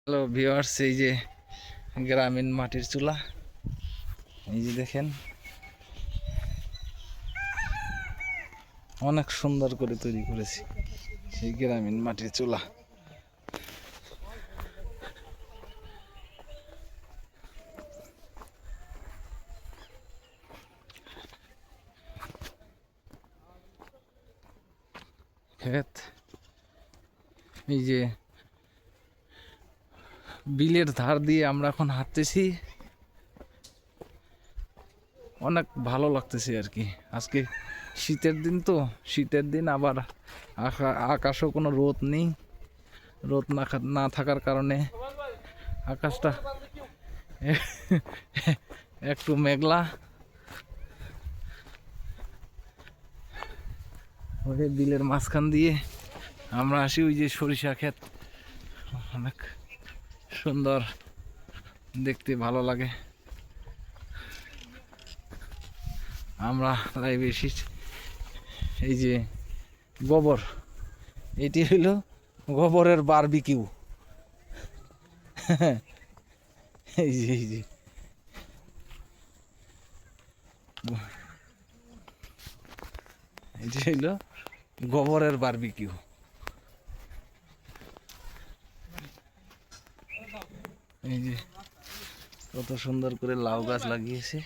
Hello viewers, এই যে গ্রামীণ মাটির চুলা, এই যে দেখেন অনেক সুন্দর করে তৈরি করেছি সেই গ্রামীণ মাটির চুলা। ক্ষেত, এই যে বিলের ধার দিয়ে আমরা এখন হাঁটতেছি, অনেক ভালো লাগতেছে আর কি। আজকে শীতের দিন, তো শীতের দিন আবার আকাশও কোনো রোদ নেই। রোদ না থাকার কারণে আকাশটা একটু মেঘলা। ওই বিলের মাঝখান দিয়ে আমরা আসি, ওই যে সরিষা ক্ষেত, অনেক সুন্দর দেখতে, ভালো লাগে। আমরা লাইভে এসেছি, এই যে গোবর, এটি হইল গোবরের বারবিকিউ। এই যে এটি হইল গোবরের বারবিকিউ। এই যে কত সুন্দর করে লাউ গাছ লাগিয়েছে।